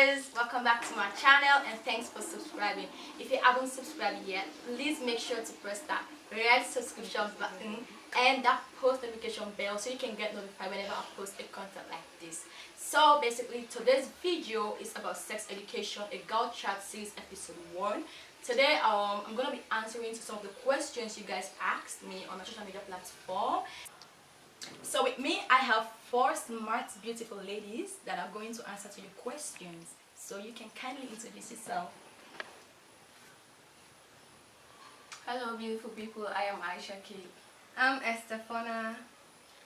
viewers, welcome back to my channel and thanks for subscribing. If you haven't subscribed yet, please make sure to press that red subscription button and that post notification bell so you can get notified whenever I post a content like this. So basically today's video is about sex education, a girl chat series episode 1. Today I'm gonna be answering to some of the questions you guys asked me on my social media platform. So with me, I have 4 smart, beautiful ladies that are going to answer to your questions. So you can kindly introduce yourself. Hello beautiful people, I am Aisha K. I'm Estefona.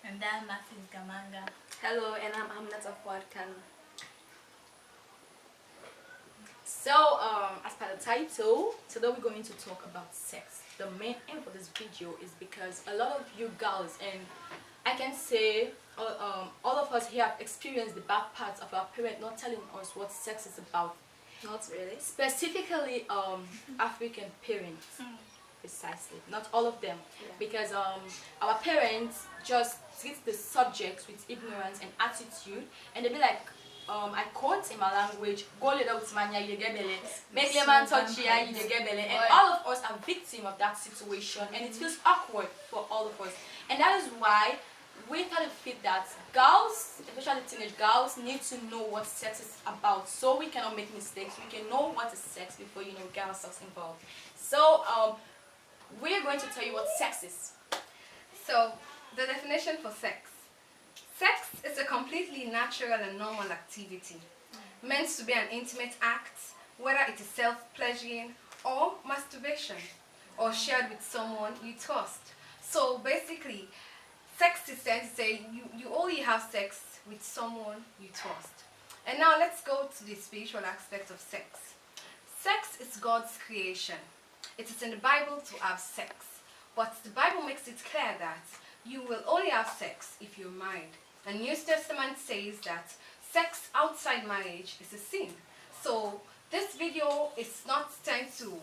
And I'm Mrs. Gamanga. Hello, and I'm theundisputedceliakanu. So as per the title, today we're going to talk about sex. The main aim for this video is because a lot of you girls, and I can say all of us here have experienced the bad parts of our parents not telling us what sex is about. Not really. Specifically African parents. Precisely, not all of them, because our parents just treat the subjects with ignorance and attitude, and they be like, I quote in my language, go little with mania, you get belly, make your man touch you, you get belly, and all of us are victims of that situation, and it feels awkward for all of us, and that is why we kind of feel that girls, especially teenage girls, need to know what sex is about, so we cannot make mistakes. We can know what is sex before we get ourselves involved. So we're going to tell you what sex is. So, the definition for sex. Sex is a completely natural and normal activity, meant to be an intimate act, whether it is self-pleasuring or masturbation, or shared with someone you trust. So basically, sex is trying to say you only have sex with someone you trust. And now let's go to the spiritual aspect of sex. Sex is God's creation. It is in the Bible to have sex, but the Bible makes it clear that you will only have sex if you're married. And New Testament says that sex outside marriage is a sin. So this video is not trying to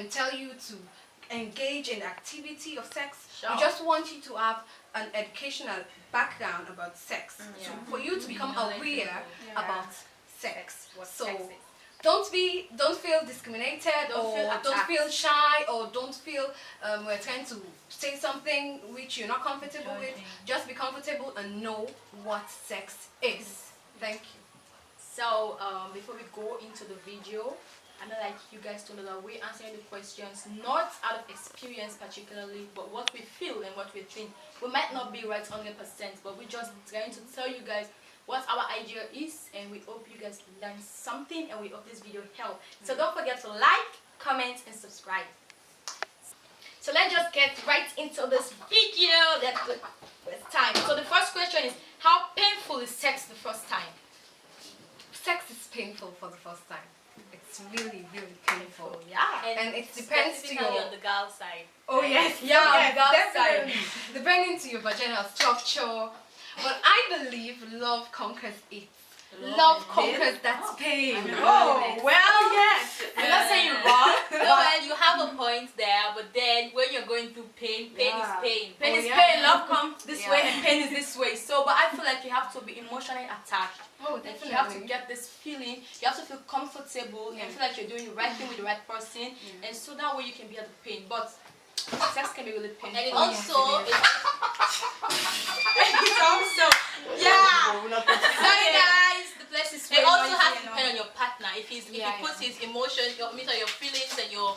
tell you to engage in activity of sex. Sure. We just want you to have an educational background about sex, for you to become aware about sex. So sex is. don't feel discriminated, don't feel shy, or don't feel we're trying to say something which you're not comfortable with. Just be comfortable and know what sex is. Thank you. So before we go into the video, I know like you guys to know that we're answering the questions not out of experience particularly, but what we feel and what we think. We might not be right 100%, but we're just trying to tell you guys what our idea is, and we hope you guys learn something, and we hope this video helped. So don't forget to like, comment, and subscribe. So let's just get right into this video. That's the first time. So the first question is, how painful is sex the first time? Sex is painful for the first time. It's really, really painful. Yeah. And it depends to your... on the girl side. Oh yes, Yeah, on yes, the girl definitely. Depending to your vaginal structure. But I believe love conquers it. Love conquers that pain. Oh, well, yes. I'm not saying you're wrong. No, well, you have a point there, but then when you're going through pain, pain is pain. Pain is pain, love comes this way, and pain is this way. So, but I feel like you have to be emotionally attached. Oh, Like definitely. you have to get this feeling, you have to feel comfortable and feel like you're doing the right thing with the right person, and so that way you can bear the pain. But sex can be really painful. And it also, It's also, sorry guys, the place is it also noisy has to and depend on your partner. If he puts his emotions, your feelings and your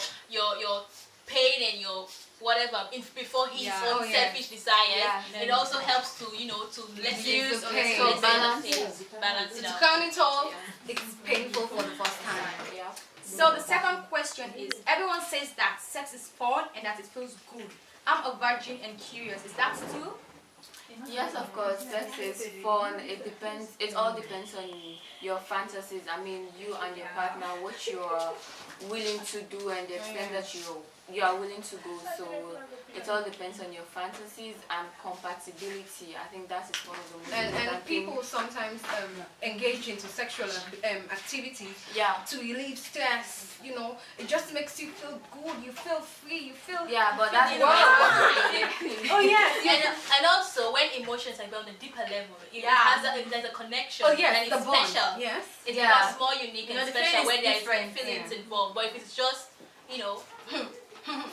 pain and your whatever before his own selfish desires, it also helps to to Reduce lessen pain. so balance it To out. crown it all, it's painful for the first time. So the second question is, everyone says that sex is fun and that it feels good. I'm a virgin and curious. Is that true? Yes, of course, sex is fun. It all depends on your fantasies. I mean, you and your partner, what you're willing to do and the extent that you are willing to go. So It all depends on your fantasies and compatibility. I think that is one of the most And important people things. sometimes engage into sexual activities to relieve stress. You know, it just makes you feel good. You feel free. You feel But that's oh yes, and also when emotions are on a deeper level, there's a connection. Oh yes, and it's the bond. special. Yes, It becomes more unique and the special feeling when is there's different. feelings involved. But if it's just,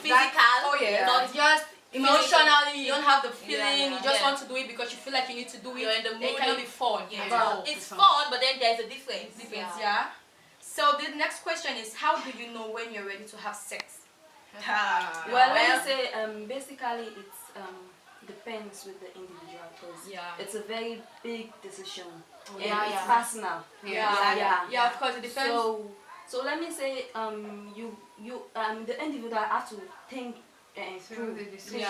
physical, oh yeah, not just emotionally, you don't have the feeling. Yeah. You just want to do it because you feel like you need to do it. You're in the mood. It cannot be fun. But it's fun, but then there's a difference. Yeah. So the next question is, how do you know when you're ready to have sex? Well, let me say, basically it's depends with the individual because it's a very big decision. It's personal. Yeah, of course it depends. So let me say, the individual have to think through the decision.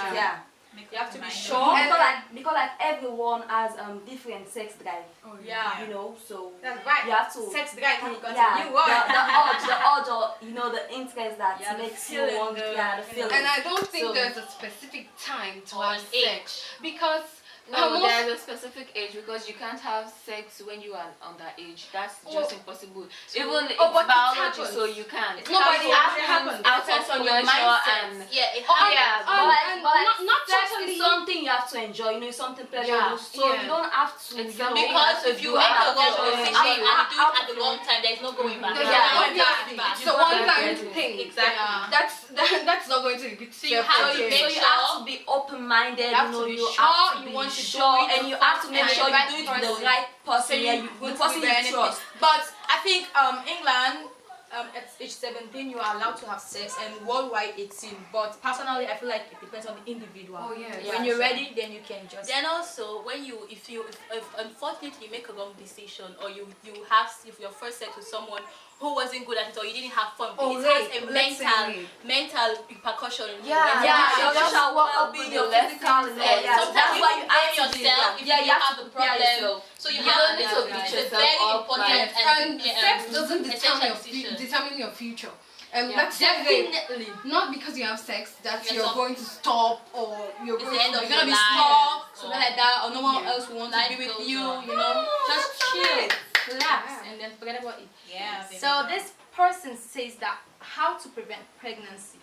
You have to be Because sure. like everyone has different sex drive. Yeah. You know, so That's right. you have to Sex drive. the urge, or the interest that makes you feeling, want, the feeling. And I don't think So- there's a specific time to Or have an sex because No, there's a specific age because you can't have sex when you are underage. That's just impossible. Even it's but it biology, happens. so you can't. Nobody it actually happens. out of on your pleasure mindset. and It But and not sex totally. is something you have to enjoy. You know, it's something pleasurable. So you don't have to. It's you know, something Because have to if you do make a out wrong of decision pleasure. and you do it at the wrong time, there's no going back. There's There's no no going going back. back. So one time thing. Exactly. That's not going to repeat So you itself have to again. make So you have to be open-minded. You have to be sure you want to do it and you have to make sure you right do it with person. the right person. So you the person you trust. But I think England, at age 17 you are allowed to have sex, and worldwide 18. But personally, I feel like it depends on the individual. Oh yeah. When you're ready, then you can just. Then also, when if unfortunately you make a wrong decision, or if your first sex with someone who wasn't good at it, or you didn't have fun, Oh, it rape. has a Let's say mental repercussion. your just social walk up well-being, with your the physical lessons health. and Sometimes That's you why have you to blame have to yourself if you have have to the prepare problem. yourself. So you You have don't need to beat it's a yourself very up, important like- And sex doesn't essential decision. determine your future. Yeah. Let's say Definitely. not because you have sex that You're you're stop- going to stop or you're It's going the end to of You're gonna be your life. stopped, something or- like that, or no one Yeah. else will want to Life be with goes you. on. You know, just chill, relax, Yeah. and then forget about it. Yeah. So this person says that how to prevent pregnancy.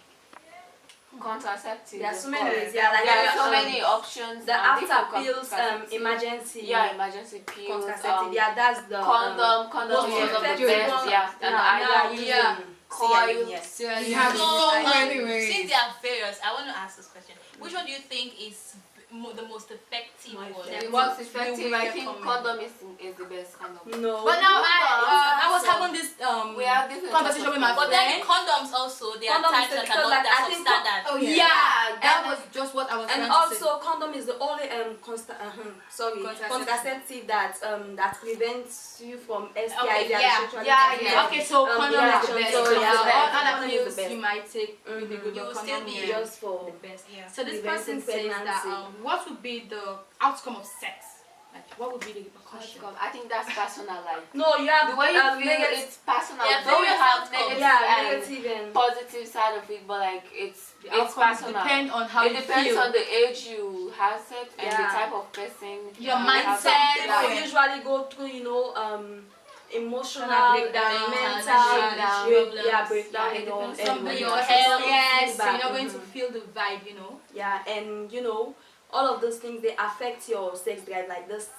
Contraceptives. There are so of many course. ways. Yeah, like There are so um, many options. The and after different pills, contraceptives. emergency. emergency pills. Contraceptive. That's the Condom most is one of the effective best. one. Yeah, and I yeah. coil. Yes. you have So, so many ways. since there are various, I want to ask this question. Which one do you think is the most effective My one? favorite. The What most effective, I think recommend? condom is the best kind of. No. But now I was So- having this We have different conversation with my But then friend. condoms also, they are Condom types is that because, are not like, I that think substandard. Oh yeah. Yeah, that And- was just what I was And trying to say. also, condom is the only Contraceptive. contraceptive that prevents you from STIs. Okay, and yeah, sexually yeah. transmitted Okay, so condom yeah, is the best. so So yeah, all other condom is the pills best. you might take will be good, You but will still condom be is just for the best. Yeah. So this preventing person says that pregnancy. what would be the outcome of sex? Like what would be the repercussion? I think that's personal. Like No, you have the way you feel, negative, it's personal. Yeah, Though you various have outcomes. negative and and positive side of it, but like it's Outcomes personal. depend on how It you depends feel. on the age you have sex and the Yeah. type of person. Your you have mindset, sex people with. usually go through, emotional, breakdown, mental, breakdown, breakdown, Yeah, it depends Some on will the your person. health, yes, so feedback, you're not going to mhm. feel the vibe. Yeah, and all of those things, they affect your sex drive, like this,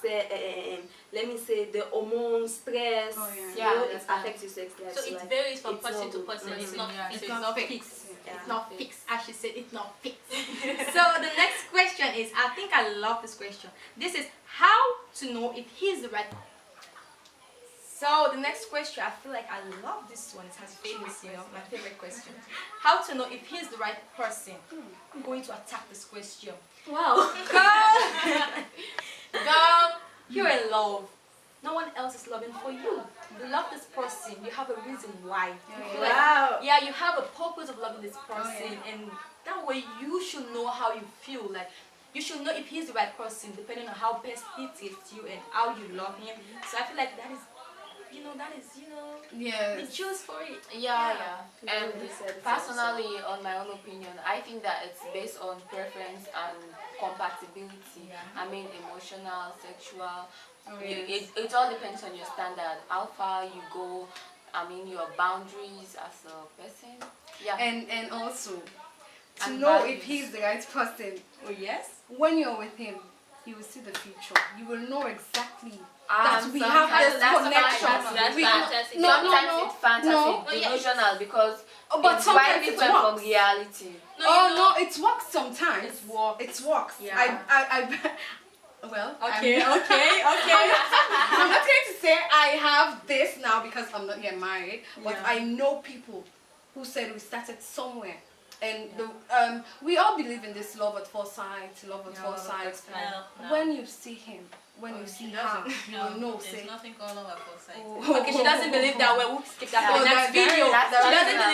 let me say, the hormones, stress, Oh, yeah. Yeah, it that's affects your sex drive. So it like, varies from it's person not to good. person. It's not Yeah, fixed. it's It's not not fixed. Yeah. It's not fixed. As she said, it's not fixed. So the next question is, I think I love this question. This is how to know if he's the right. So the next question, I feel like I love this one. It has famous, my favorite question. How to know if he's the right person? I'm going to attack this question. Wow. Girl, you're in love. No one else is loving for you. You love this person. You have a reason why. You feel like- Wow. yeah, you have a purpose of loving this person, and that way you should know how you feel. Like you should know if he's the right person, depending on how best he treats you and how you love him. So I feel like that is, that is, Yes. the juice for it. Yeah. And People said it personally, on my own opinion, I think that it's based on preference and compatibility. I mean, emotional, sexual. It all depends on your standard, how far you go. I mean, your boundaries as a person. Yeah. And also to And know values. if he's the right person. Oh yes. When you're with him, you will see the future. You will know exactly Ah, that we have this that's connection. That's We- fantasy. no, no, Sometimes no, it's fantasy, no. delusional, because Oh, but it's quite sometimes it different from works. reality. No, it works sometimes. It works. It works. Yeah. Well, Okay. I'm not going to say I have this now because I'm not yet married, but Yeah. I know people who said we started somewhere. And we all believe in this love at first sight, love at first sight. No. When you see him, when you see her, you will know. There's Say, nothing called love at first sight. Okay, she doesn't believe that when we skip that Oh, for the next there is, video. that's She doesn't original.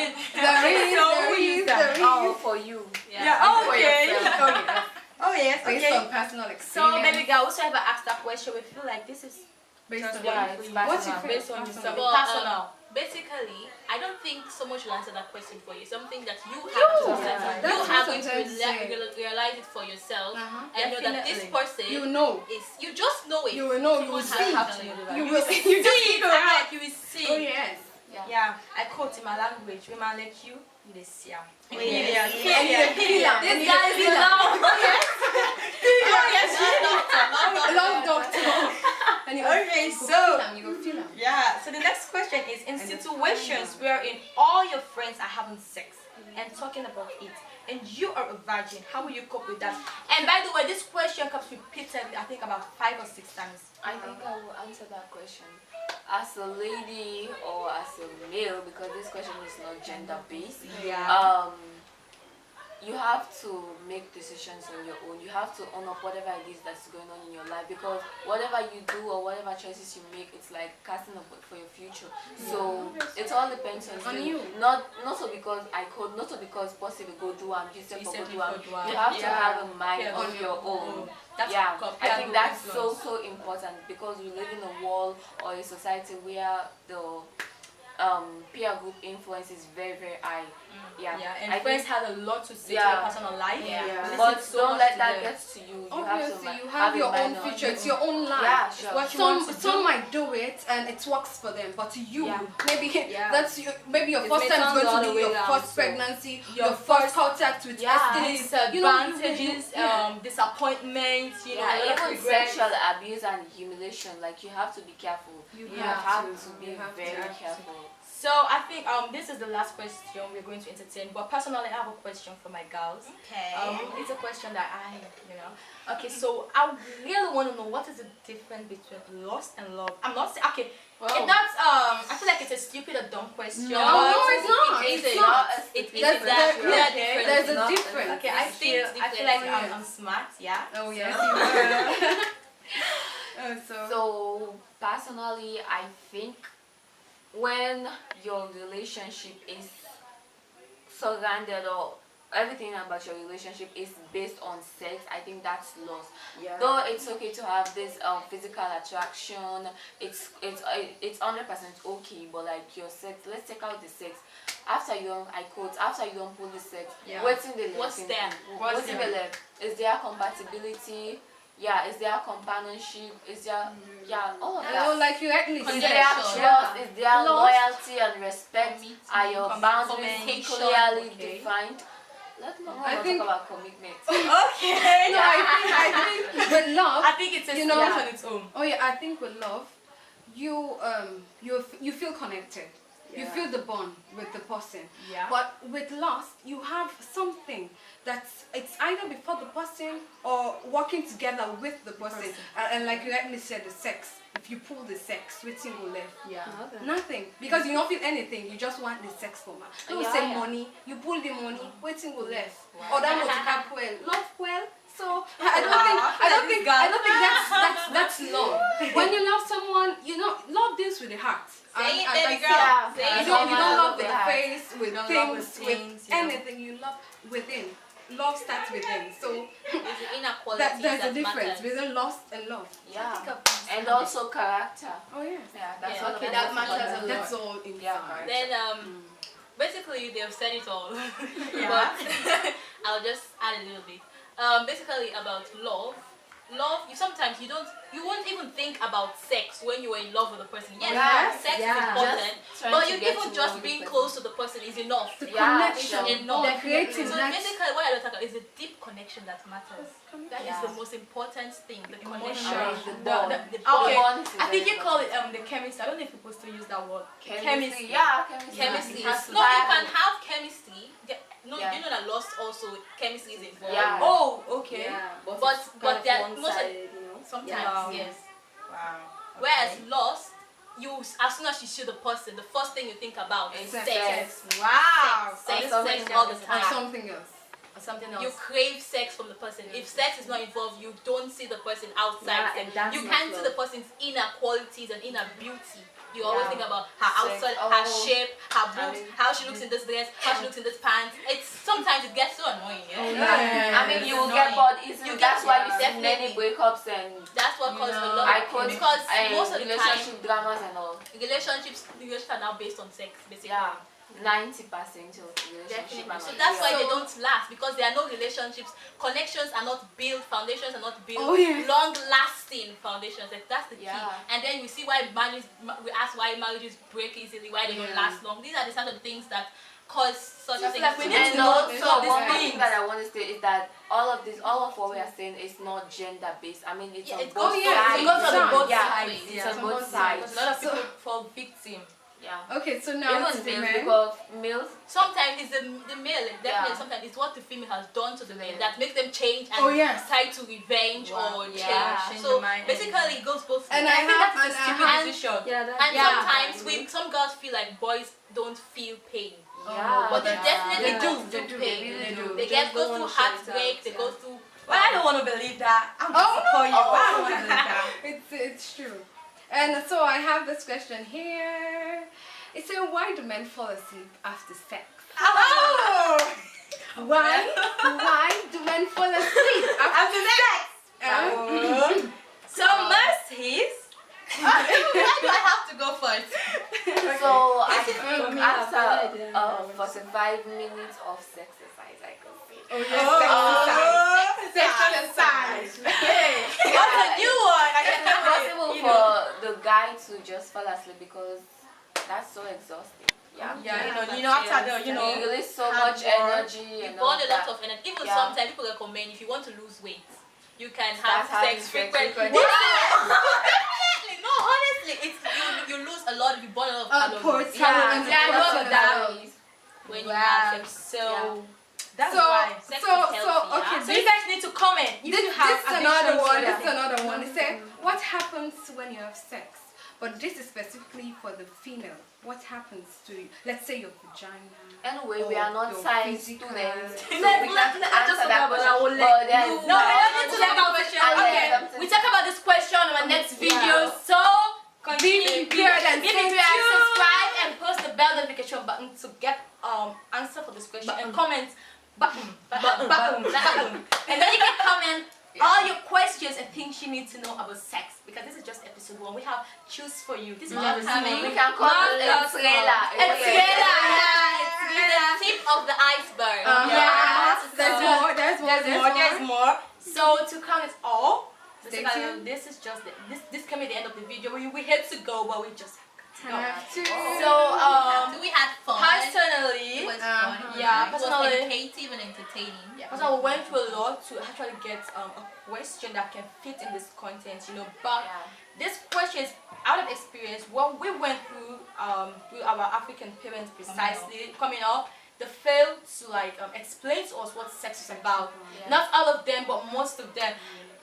believe. there is. Oh, for you. Yeah. For Okay. yourself. Oh, yes. Oh yes. Based Okay. on personal So experience. baby girl, whosoever asked that question, we feel like this is based just on Yeah, what it's you What's your personal. based on favorite yourself. personal? But, Personal. basically, I don't think someone should answer that question for you. Something that you have You! to That's you what have to sometimes say. realize it for yourself Uh-huh. and know that this Definitely. person You know. is. You just know it. You will know. You will Someone see. has to tell you. You will. You just See see it, the correct, you will see. Oh yes. Yeah, I quote in my language. Women like you will see. Yes. Yeah. And you feel am. This guy is in love. Love doctor. And you Okay, go so- feel am, you will feel am. Yeah, so the next question is, in situations wherein all your friends are having sex and talking about it, and you are a virgin, how will you cope with that? And by the way, this question comes repeated, I think about 5 or 6 times. I think I will answer that question. As a lady or as a male, because this question is not gender based. Yeah. You have to make decisions on your own. You have to own up whatever it is that's going on in your life, because whatever you do or whatever choices you make, it's like casting a vote for your future. So it all depends on you. Not so because I could, not so because possible go do and you say for go do and you have to have a mind Yeah. of your own. That's Yeah, I think that's influence. so important, because we live in a world or a society where the peer group influence is very, very high. Yeah, and I friends think, have a lot to say to Yeah. your personal life. yeah. Listen But so don't much let to that them. get to you. You Obviously, have to you have your a own mind on future. you. It's your own life. Yeah, sure. What you want to Some do. might do it and it works for them, but to you, Yeah. maybe Yeah. that's you. Maybe your It first may time is turn the going to other be way your round, first so pregnancy, your your first contact with Yeah. STDs. Disadvantages, Yeah. disappointments, you know, Yeah, a lot of even regrets. sexual abuse and humiliation, like you have to be careful. You have to be very careful. So I think this is the last question we're going to entertain. But personally, I have a question for my girls. Okay. It's a question that Okay, so I really want to know, what is the difference between lust and love? I'm not saying, okay, it's not, I feel like it's a stupid or dumb question. No, but it's not. It is It's a- not. It is There's- that. there- Yeah, yeah, there's a Not- difference. Okay, I feel like I'm smart, yeah. Oh yes. So personally, I think when your relationship is surrounded, or everything about your relationship is based on sex, I think that's lost. Though it's okay to have this physical attraction, it's 100% okay, but like your sex, let's take out the sex. After you don't pull the sex, what's in the left? What's there? What's in the left? Is there compatibility? Yeah, is there companionship? Is there all of that? Oh, like you actually Is said. there trust? Is there loyalty and respect? Are your boundaries Communication, clearly okay. defined? Let's not I think- talk about commitment. Okay. No, I think with love. I think it's a You know- on its own. Oh yeah, I think with love, you feel connected. You feel the bond with the person. Yeah. But with lust, you have something it's either before the person or working together with the person. And like you rightly said, the sex. If you pull the sex, waiting will left. Yeah. Nothing. Because you don't feel anything. You just want the sex for man. Don't say Yeah. money. You pull the money, waiting will left. Or that will cap well. Love well. So I don't think that's love. When you love someone, love deals with the heart. Say it, And baby I girl. feel- Say it. You don't love with the the heart. face, with don't love things, with with things, you know. anything. You love within. love starts within. So there's an inequality there's a that difference matters. between lust and love. Yeah. And also character. Oh yeah. Yeah, that's Yeah, all Okay, of that us matters got a to lot. learn. That's all in Yeah. Then basically they've said it all. Yeah. But I'll just add a little bit. Basically about love. Love, you won't even think about sex when you are in love with a person. Yes, sex is important, but you even just being close to the person is enough. The connection, enough. the creating So that. basically, what I don't talk about is the deep connection that matters. That is the most important thing. The connection. The Okay, bond is I think you very call it the chemistry. I don't know if you're supposed to use that word. chemistry. Yeah, Chemistry. Yeah. No, you can have chemistry. No, Yeah. you know that lost also chemistry is involved. Yeah. Oh, okay. Yeah, But it's there kind of most of, one-sided, you know. sometimes Yeah. yes. Wow. Whereas lost, as soon as you see the person, the first thing you think about is sex. Wow. Sex something all the else. Or time. something else. Or something else. You crave sex from the person. If sex is not involved, you don't see the person outside. Yeah, and that's You not can't see love. the person's inner qualities and inner beauty. You always Yeah. think about her outside, Oh. her shape, her boobs, mean- how she looks in this dress, how she looks in this pants. Sometimes it gets so annoying. Yeah? Yeah. I mean, you will get bored easily. You That's get why you bored. see many breakups and That's what causes a lot I of quote because most of the relationship time dramas and all. relationships are now based on sex, basically. Yeah, 90% of relationship Definitely. are So not that's why real. they don't last because there are no relationships. Connections are not built. Foundations are not built. Oh, yes. Long-lasting foundations. Like that's the key. Yeah. And then we see why we ask why marriages break easily, why they don't Yeah. last long. These are the sort of things that cause such Just things. like we to need And to know also, some of these one more things. thing that I want to say is that all of what we are saying is not gender based. I mean, it's Yeah, on it both goes- sides. It goes on both Yeah, sides. it's Yeah. on both both sides. Because a lot of people fall victim. Yeah. Okay, so now to Even the males, men. because males, Sometimes it's the male, definitely. Yeah. Sometimes it's what the female has done to the male Yeah. that makes them change and Oh, yes. try to revenge Wow. or Yeah. change. Change So the mind. basically, it goes both And ways. I I think have- that's a and I stupid have- decision. Yeah, that's And Yeah. sometimes some girls feel like boys don't feel pain. yeah, But they yeah. definitely They go do, through they do, pain. they do. They Just go don't through wanna share it heartbreak, out, they yeah. go through... Well, I don't want to believe that. I'm going Oh, to call you. Oh. I don't want to believe that. It's true. And so I have this question here. It says, why do men fall asleep after sex? Oh! Why? Why do men fall asleep After sex. after? So Mercy's. Why do I have to go first? So I For think me, I've tried, yeah. after 45 minutes of exercise, I can say. Oh, yes, Sex exercise. Hey, what's a new one? I It's can not possible you for know. the guy to just fall asleep because that's so exhausting. Yeah. Yeah, you know, after the, you know, You release so hard much work. energy You and all burn a lot that. of energy. Even Yeah. sometimes people recommend if you want to lose weight, you can Start have having sex sex frequently. frequently. Definitely. No, honestly, it's you lose a lot if you burn a lot of calories calories. Yeah, I know Personal that. calories. when you have sex. So that's So, why. Sex so, is so, healthy, okay, yeah? So you guys need to comment. If you have this is another addictions one. or This is anything. another one. It said, what happens when you have sex? But this is specifically for the female. What happens to you? Let's say your vagina. Anyway, we are not Your science physical- students. So Let's we not- can't let's just answer talk that about question. our leg. But there is No, we don't need to talk about question. Okay, something- we talk about this question on our next video. So continue prepared and be stay prepared, tuned. subscribe, and press the bell notification button to get answer for this question and comment button. And then you can comment all your questions and things you need to know about sex, because this is just episode 1. We have choose for you. This is just We can call it a trailer. a trailer. It's the tip of the iceberg. Yes, there's So- more. There's more. There's more. So to count it all, Stay basically, tuned. this is just this can be the end of the video. We hate to go, but we just have to go. Have to. So we had fun. personally, It was Uh-huh. fun. Yeah, It was personally- educative and entertaining. we went through a lot to actually get a question that can fit in this content, you know. But this question is out of experience. What we went through with our African parents precisely coming up, they failed to explain to us what sex is about. Not all of them, but most of them.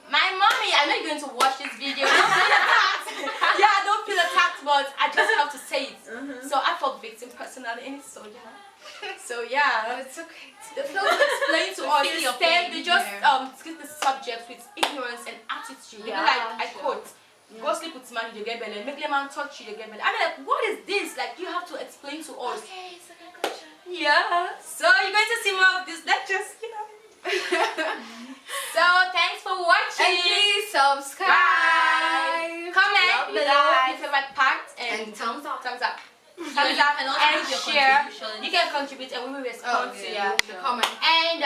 My mommy, I know you're going to watch this video. Don't feel attacked. Yeah, I don't feel attacked, but I just have to say it. So I felt victim personally in it, so you know. So yeah, It's okay. they failed to explain to us. feel your Instead, pain, they just yeah. treat the subject with ignorance and attitude. They be Yeah, like, I sure. quote, go sleep with man, you get belly. Make the man touch you, you get belly. I mean, like, what is this? Like, you have to explain to us. Okay, second question. Yeah. So you're going to see more of this. Let's just, you know. So thanks for watching. And please subscribe. Comment Love you below guys. your favorite part And thumbs up. thumbs up. You Thumbs up can also and give your share. contributions. You can contribute and we will respond to you. Comment. And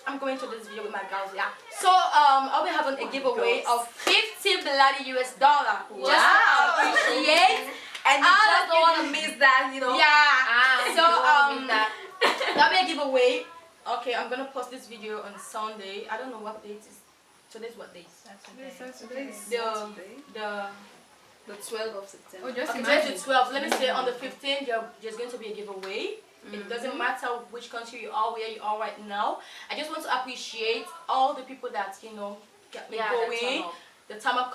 I'm going to this video with my girls, yeah. So I'll be having a giveaway of $50 US. Just to appreciate. And you just don't want to miss that, you know. Yeah. So that. that'll be a giveaway. Okay, I'm gonna post this video on Sunday. I don't know what date is. Today's what date? The 12th of September. Oh, just Okay, imagine. 12. Let me say on the 15th, there's going to be a giveaway. It doesn't matter which country you are, where you are right now. I just want to appreciate all the people that kept me going. The time I've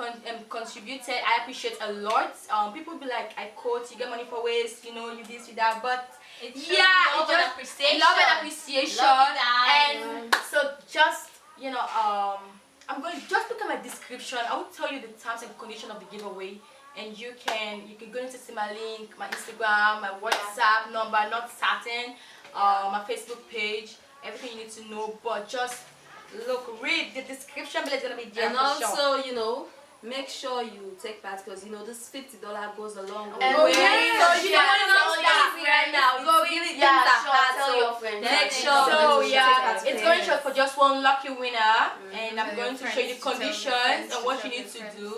contributed, I appreciate a lot. People be like, I quote, you get money for waste, you this, you that, but It's love and appreciation. Love and appreciation. Love you guys. And so just I'm going just look at my description. I will tell you the terms and conditions of the giveaway, and you can go into see my link, my Instagram, my WhatsApp number, not certain, my Facebook page, everything you need to know. But just read the description, but it's gonna be there. And for also, sure. make sure you take part because this $50 goes a long way. And So you don't want to easy right now. It's really things are hard, Tell so your friends. make sure. So you yeah, take part. it's going short for just one lucky winner, and I'm Tell going your to show you the friends, tell your conditions friends, and what tell you your need to friends. do,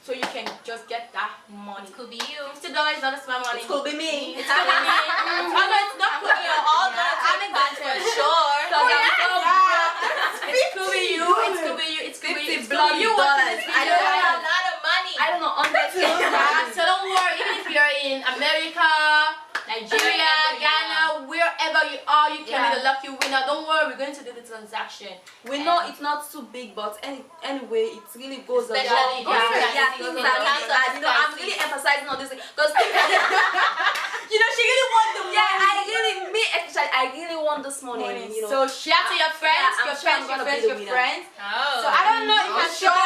so you can just get that money. It could be you. $50 is not a small money. It could be me. It's could be me. Oh no, it's not could be you. All gonna I'm take part for excited. sure. It could be you. It could be you. It could be you. It could be you. $50. I You don't have know. a lot of money. I don't know, Yeah, so don't worry, even if you're in America, Nigeria, Ghana, wherever you are, you can be the lucky winner. Don't worry, we're going to do the transaction. we know it's not too big, but anyway, it really goes a Especially long way. yeah, Things yeah, are really hard. I'm really emphasizing on this because she really want the money. I really want this money. So share to your friends, Yeah, I'm your sure friends, I'm your gonna be friends, the your winner. friends. Oh. So I don't know if I show you.